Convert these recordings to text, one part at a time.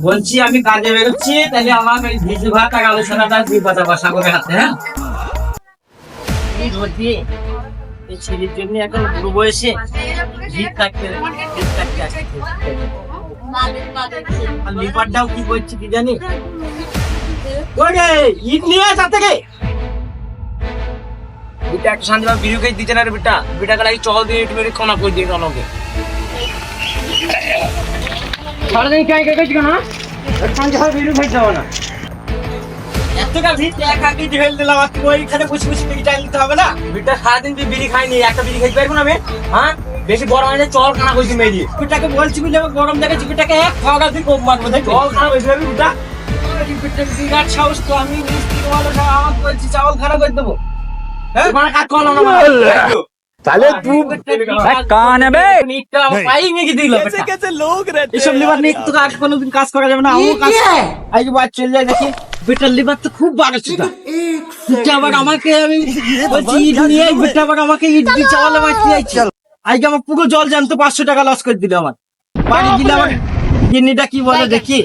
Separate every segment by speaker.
Speaker 1: বলছি আমি কাজে বেরোচ্ছি, তাহলে আমার ওই ভিজু ভাত আর আলোচনাটা দিয়ে কথা বসা করে হাতে। হ্যাঁ বলছি এই ছেলের জন্য এখন বুড়ো বয়সে ভিড় থাকতে আসছে। আর লিভারটাও কি করছি কি জানি, ওরে ইট নিয়ে আসা থেকে বিটা একটা শান্তিভাবে বিড়ি খেয়ে দিতে না রে বিটা, বিটাকে লাগি চল দিয়ে একটু মেরে ক্ষমা করে দিয়ে অনকে সারাদিন কাই কাই কেন না শান্তিভাবে বিড়ি খেয়ে যাবো না। এতটা ভিড় একা কি ঢেল দিলাম, আর তুই ওইখানে বসে বসে বিড়ি টাইল দিতে হবে না। বিটা সারাদিন তুই বিড়ি খাইনি, একটা বিড়ি খাইতে পারবো না আমি। হ্যাঁ বেশি গরম হয়ে চল খানা করছি মেয়ে বিটাকে বলছি বুঝলে গরম দেখেছি, বিটাকে এক খাওয়া তুই কম মারবো তাই জল খানা হয়েছে বিটা। বিরাট সাহস তো, আমি মিস্ত্রি আমার বলছি চাউল খানা করে দেবো।
Speaker 2: साले तू कौन है बे?
Speaker 1: कैसे लोग रहते हैं? लिवर नहीं तो आज कोनोदिन কাজ করা যাবে না। আমও কাজ আজ বাদ চলে যায় দেখি বেটার লিভার তো খুব বাড়া ছিল। এটা আবার আমাকে আমি বলছি ইট নিয়ে বেটা আবার আমাকে ইট দিয়ে চাওয়ালে মারতে যাচ্ছে। আজকে আমার পুরো জল জানতো 500 টাকা লস করে দিল আমার। বাড়ি গিয়ে আমার কিডনিটা কি বলে দেখি।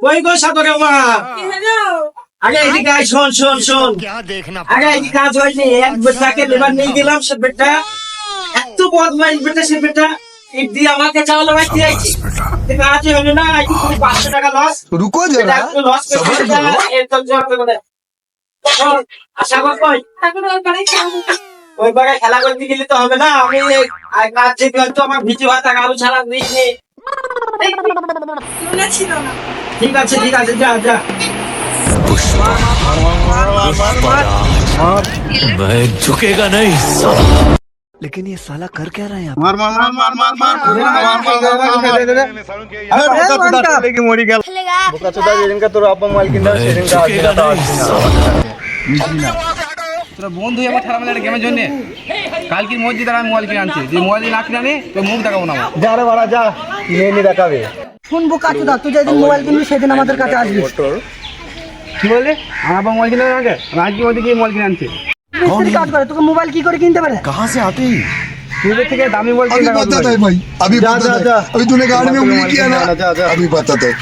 Speaker 1: ওই গো সাগরে মা আগে এদিকে আয়, শোন শোন শোন আগে এই কাজ হয়নি, এক বেটাকে লিভার নিয়ে গেলাম, সে বেটা এত বদমাইশ বেটা, সে বেটা ইট দিয়ে আমাকে চাওয়ালে মারতে যাচ্ছে। কাজ হলো না, 500 টাকা লস।
Speaker 2: रुको जरा
Speaker 1: লস করে এত জোর করে আশা কই ওই বারে খেলা করতে গেলে তো হবে না। আমি কাজ যে করতো আমার ভিজে ভাত আর আলু ছাড়া দিইনি। ঠিক আছে ঠিক আছে, যা যা
Speaker 3: मैं झुकेगा नहीं साला।
Speaker 2: लेकिन ये साला कर क्या रहा है यहाँ?
Speaker 4: मार मार मार मार मार मार अरे लेके मोड़ी गया
Speaker 2: बोका चोदा जेदिनका তোর আব্বা মোবাইল কিনলো সেদিনকা
Speaker 3: झुकेगा नहीं साला।
Speaker 4: তোরা বন্ধু আমার ঠাড়া মেলার গেমের জন্য কালকে মসজিদ আর আমি মোবাইল কিনে আনছি, যে মোবাইল না কিনে আনি তো মুখ দেখাবো না।
Speaker 2: যা রে বাড়া যা, কিনে দেখাবে।
Speaker 5: শুনবো কাচুদা, তুই যেদিন মোবাইল কিনবি সেদিন আমাদের কাছে আসবি।
Speaker 4: কি বললি? আমার আব্বা মোবাইল কিনে আনছে, আজকে মধ্যে গিয়ে মোবাইল কিনে আনছে।
Speaker 5: মিস্ত্রি কাজ করে, তোকে মোবাইল কি করে কিনতে পারে?
Speaker 2: कहां से आते ही?
Speaker 4: তোদের থেকে দামি মোবাইল কিনে
Speaker 6: अभी बताता है भाई, अभी बताता है। अभी तूने गाड़ी में उंगली किया ना, अभी बताता है।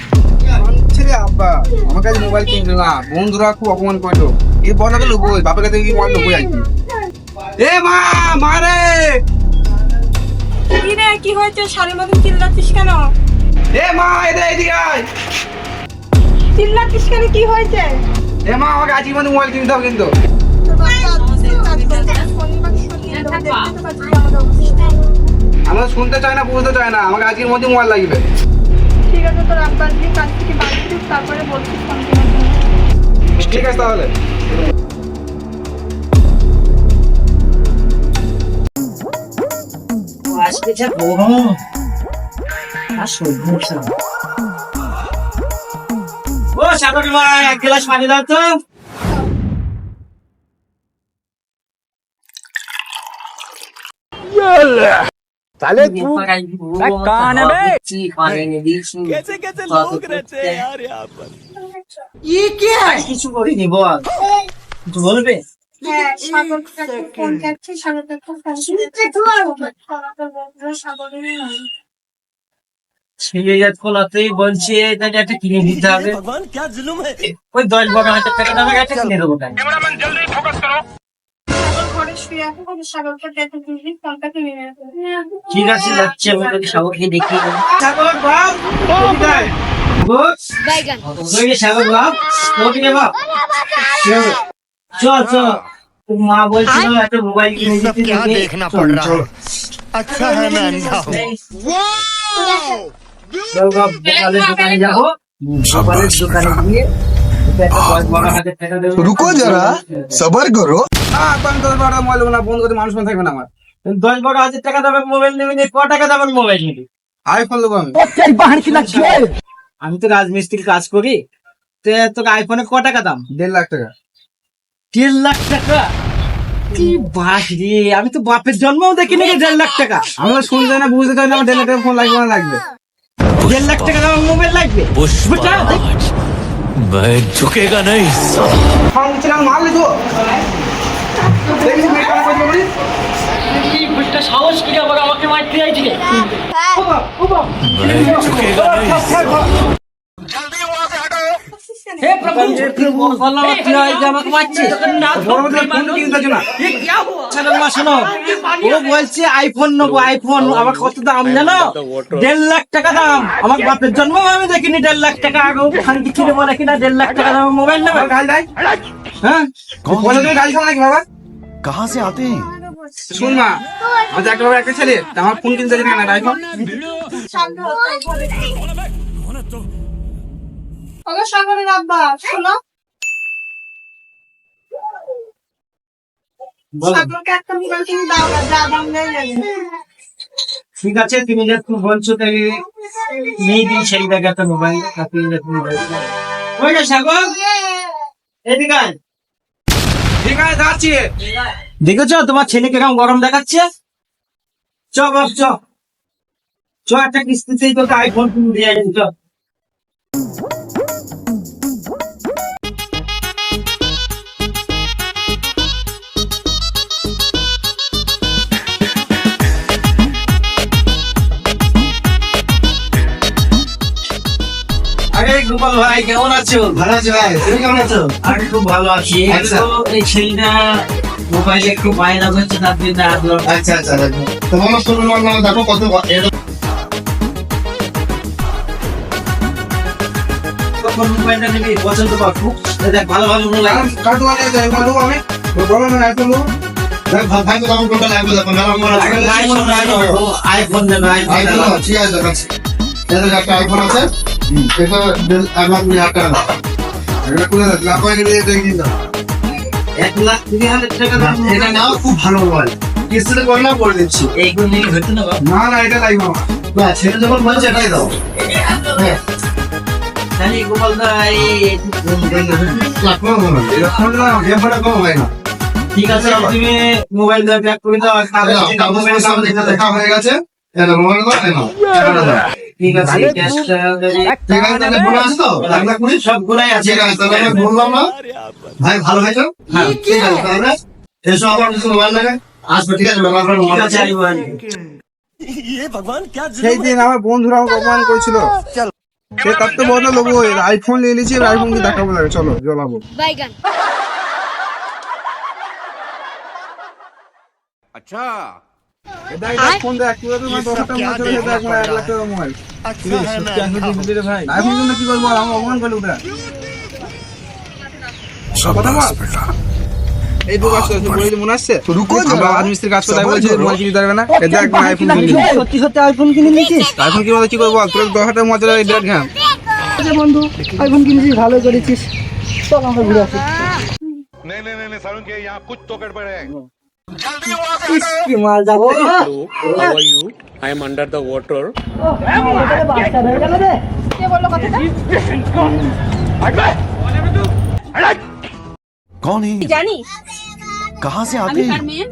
Speaker 4: ছেলে আব্বা আমার কাছে মোবাইল কিনলো না, বন্ধুরা খুব অপমান করলো। এই বড়কে লুকোই, বাপের কাছে গিয়ে মোবাইল লুকোই আনছি। এ মা মারে
Speaker 7: কি রে, কি হয়েছে? শাড়ির মতন চিল্লাচ্ছিস কেন?
Speaker 4: এ মা এদিকে আয়।
Speaker 7: চিল্লাচ্ছিস কেন, কি হয়েছে?
Speaker 4: এ মা আমাকে আজকের মধ্যে মোবাইল কিনতে হবে কিন্তু। আমরা শুনতে চাই না, বুঝতে চাই না, আমাকে আজকের মধ্যে মোবাইল লাগবে।
Speaker 7: ঠিক আছে, তোর আব্বা আজকে কাজ থেকে বাড়ি ফিরুক, তারপরে বলছিস ফোন কেনার জন্য।
Speaker 4: ঠিক আছে তাহলে।
Speaker 1: আজকে যা গরম আর সহ্য হচ্ছে না। ও সাগরে মা এক গ্লাস পানি দাও তো।
Speaker 2: साले तू कौन है बे?
Speaker 3: कैसे कैसे लोग रहते हैं यार यहाँ पर।
Speaker 1: কিছু করিনি বল, কিছু বলবে?
Speaker 7: হ্যাঁ, সাগর কাছে ফোন যাচ্ছে, সাগর কাছে ফোন
Speaker 1: সিরিয়াস কোলাতেই বলছে তাহলে একটা কিনে দিতে হবে।
Speaker 3: भगवान क्या जुल्म है।
Speaker 1: ওই 10-12 হাজার টাকা দামের একটা কিনে দেবো তাই।
Speaker 7: সাগর ঘরে শুয়ে আছে, তবে সাগরকে দেখে দিবি, ফোনটা কিনে নেবে।
Speaker 1: ঠিক আছে যাচ্ছে, আমি তোকে সাগরকে দেখি। সাগর বাপ সাগর বাপ ওকে বাপ চল চল, মা বলছিল একটা মোবাইল কিনে দিতে।
Speaker 3: क्या देखना पड़ रहा है। अच्छा है मैं अंधा हूँ।
Speaker 1: দোকানে যাবো, মোবাইলের দোকানে গিয়ে একটা 10-12 হাজার টাকা দেবো।
Speaker 6: रुको जरा सबर करो।
Speaker 4: আমি 10-12 মোবাইল না, বন্ধু করতে মানুষ থাকবে না আমার।
Speaker 1: 10-12 হাজার টাকা দামের মোবাইল নেবে, ক টাকা দামের মোবাইল নিবি?
Speaker 4: আইফোন নেবো আমি।
Speaker 1: আমি তো রাজমিস্ত্রির কাজ করি, তো তোকে আইফোনে ক টাকা দাম?
Speaker 4: 1.5 লাখ টাকা।
Speaker 1: 1.5 লাখ টাকা? কি বাস রে, আমি তো বাপের জন্মও দেখিনি 1.5 লাখ টাকা।
Speaker 4: আমরা শুনতে না, বুঝতে চাই না, আমার 1.5 লাখ টাকা ফোন লাগবে না লাগবে।
Speaker 1: 1.5 লাখ টাকা দামের মোবাইল লাগবে?
Speaker 3: पुष्पराज मैं झुकेगा नहीं साला।
Speaker 4: ফোন ছিলাম মারলি তো দেখি মেয়ে কাজ করতে পারি।
Speaker 1: কি বুঝটা সাহস কি আবার আমাকে মারতে চাইছে? ও বাপ, ও हे प्रभु বলো তুই আজ আমাকে মারছিস
Speaker 4: বড় বড় ফোন কিনতে চাচ্ছ না
Speaker 1: শোনো ও বলছে আইফোন নেবো আইফোন আমার কত দাম জানো 1.5 লাখ টাকা দাম আমার বাপের জন্ম আমি দেখিনি 1.5 লাখ টাকা আগে খানকি ছিল বলে কিনা 1.5 লাখ টাকা দাম মোবাইল নেবে
Speaker 4: গাল দেয়
Speaker 1: হ্যাঁ
Speaker 4: বলে তুমি গাল খাও নাকি বাবা
Speaker 6: कहाँ से आते हैं
Speaker 4: শুন মা আমার একটা বাবা একটা ছেলে তা আমার ফোন কিনতে চাচ্ছ না আইফোন
Speaker 7: ওগো সাগরের আব্বা শোনো সাগরকে একটা মোবাইল কিনে দাও না যা দাম নেই লাগে
Speaker 1: ঠিক আছে তুমি যখন বলছো তাই নেই দিন সেই জায়গাতে মোবাইল আপনি যখন মোবাইল ওই যে সাগর এদিকে আয়।
Speaker 4: ঠিক আছে যাচ্ছি
Speaker 1: দেখেছো তোমার ছেলেকে কেমন গরম দেখাচ্ছে চ বাপ চ একটা কিস্তিতেই তোকে আইফোন কিনে দিয়ে আসি চ আরে গোপাল ভাই কেমন আছো
Speaker 6: ভালো আছে ভাই তুমি কেমন আছো
Speaker 1: আমি খুব ভালো আছি
Speaker 6: আচ্ছা।
Speaker 1: তো এই ছেলেটা মোবাইলে একটু বায়না করছে তার জন্য আসলাম
Speaker 6: আচ্ছা আচ্ছা তোমার শুনুন না দেখো কত
Speaker 1: তখন মোবাইলটা নিবি পছন্দ পাবো দেখ ভালো ভালো মোবাইল
Speaker 4: কার দোকানে যাই বলো আমি বলো না আইফোন নেবো
Speaker 6: ভাই ভাই তো দাম কোনটা লাগবে দেখো না আমার
Speaker 1: আইফোন নেবে
Speaker 6: আইফোন ঠিক আছে দেখাচ্ছি এটা একটা আইফোন আছে এটা 1,00,000 টাকা
Speaker 4: এটা কোলে লাভ করে দিয়ে দেখি না
Speaker 1: 1,30,000 টাকা দাম
Speaker 6: এটা নাও খুব ভালো মোবাইল কিস্তিতে করে না করে দিচ্ছি
Speaker 1: এইগুলো নিয়ে হতো না বাবা
Speaker 4: না এটা লাগবে আমার
Speaker 6: না ছেলে যখন বলছে এটাই দাও
Speaker 1: তাহলে গোপাল দা
Speaker 6: লাগবে মোবাইল
Speaker 4: এটা ফোন না গেমটা কম হয় না
Speaker 1: ঠিক আছে তুমি মোবাইল দিয়ে ব্যাক করে দাও
Speaker 6: কাগজের সামনে দেখা হয়ে গেছে এটা মোবাইল দাও না
Speaker 1: ঠিক আছে ক্যাশটা
Speaker 6: ঠিক আছে তাহলে ফোন আছে তো লাগবে কুড়ি
Speaker 1: সবগুলাই আছে
Speaker 6: ঠিক আছে তাহলে আমি বললাম না ভাই ভালো হয়েছে হ্যাঁ ঠিক আছে তাহলে এসো আবার কিছু মোবাইল লাগে আসবে ঠিক আছে আমার
Speaker 1: ঠিক
Speaker 6: মোবাইল
Speaker 1: আছে
Speaker 6: আছে
Speaker 1: আইবো
Speaker 4: সেই দিন আমার বন্ধুরা আমাকে অপমান করেছিল সে তার তো বড় লোক আইফোন নিয়ে নিয়েছি আইফোন কি দেখাবো লাগে চলো জ্বলাবো
Speaker 8: বাইগান
Speaker 4: দেখ ফোন দেখ তুই তো মানে দশটা মোবাইল চলে দেখ মানে 1 লাখ টাকা মোবাইল ভাই আইফোন কিনলে কি করবো আমার অপমান করলে ওটা কথা বল এই দু কাজ করছে বলে মনে আসছে
Speaker 6: রুকো
Speaker 4: আমরা রাজমিস্ত্রির কাজ করতে বলছি মোবাইল কিনতে পারবে না এই দেখ আইফোন
Speaker 5: সত্যি সত্যি আইফোন কিনে নিয়েছিস
Speaker 4: আইফোন কি বলে কি করবো তোর 10 টাকা মোবাইল চলে দেখ হ্যাঁ
Speaker 5: আচ্ছা বন্ধু আইফোন কিনেছিস ভালো করেছিস চল আমরা ঘুরে আসি
Speaker 9: नहीं नहीं नहीं सारुण के यहाँ कुछ तो गड़बड़ है
Speaker 5: কি মাল যাচ্ছে
Speaker 2: How are you? I am under the water.
Speaker 5: বাচ্চা হয়ে গেল রে
Speaker 7: কে বললো কথাটা
Speaker 6: कौन है
Speaker 8: জানিস
Speaker 6: कहाँ से
Speaker 8: আমি কার মেয়ে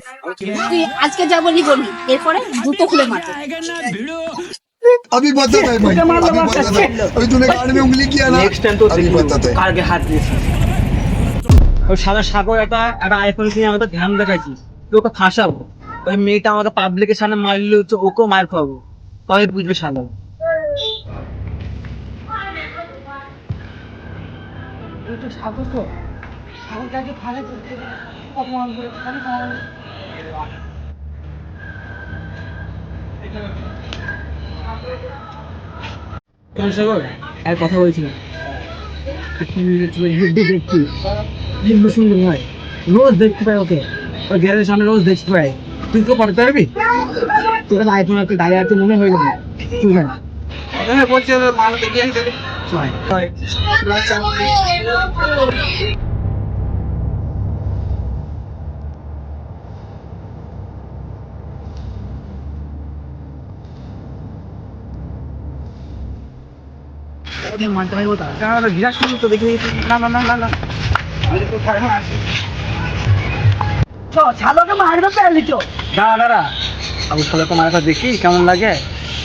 Speaker 8: তুই আজকে যা বললি বলবি এরপরে জুতো খুলে মারবো
Speaker 6: अभी बताता है भाई अभी बताता है अभी तूने गाड़ी में उंगली किया ना
Speaker 1: নেক্সট টাইম তো
Speaker 6: अभी बताता है
Speaker 1: কালকে হাত দিয়েছি ওই সাদা সাগর একটা আইফোন কিনে আমাকে ধ্যান দেখাচ্ছি তোকে ফাঁসাবো ওই মেয়েটা আমাকে পাবলিকের সামনে মারলে হচ্ছে ওকেও মার খাবো তবে বুঝবে সাদা সাগর তো সাগরটাকে ফাঁসে অপমান করে সাগর আর কথা বলছিলাম সুন্দর হয় রোজ দেখতে পাই ওকে ওই গ্যারেজের সামনে রোজ দেখতে পাই তুই তো করতে পারবি তোর আইফোন একটা দাঁড়িয়ে আছে মনে হয়ে গেল তুই না বলছে মানুষ দেখে মানতে পারবো তা বিরাট সুন্দর তো দেখে না না না না না আমি তো খারাপ আছি
Speaker 5: ছালোকে মারবে পেলি তো
Speaker 1: দাঁড়া দাঁড়া আমি সবাইকে মারাটা দেখি কেমন লাগে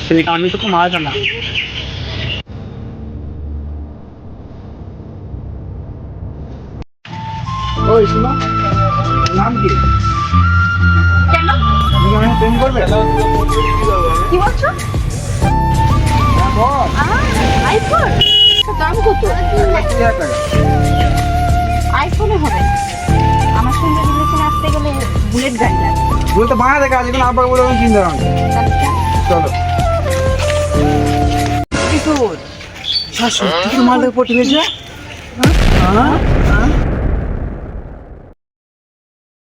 Speaker 1: সেদিকে আমি তোকে মারাটা না ওই শোনো নাম কি
Speaker 7: কেন
Speaker 1: তুমি আমাকে প্রেম করবে
Speaker 7: কি বলছো
Speaker 5: তো
Speaker 4: 1,000 টাকা।
Speaker 8: আইফোনে হবে না। আমার সঙ্গে রিলেশনে আসতে গেলে বুলেট গাড়ি লাগবে।
Speaker 4: বলতে বাংলা দেখা আছে এখন আব্বা বলে আমি কিনতে পারবো চলো
Speaker 5: কি তোর শাশুড়ি মালটা পটি হয়েছে হ্যাঁ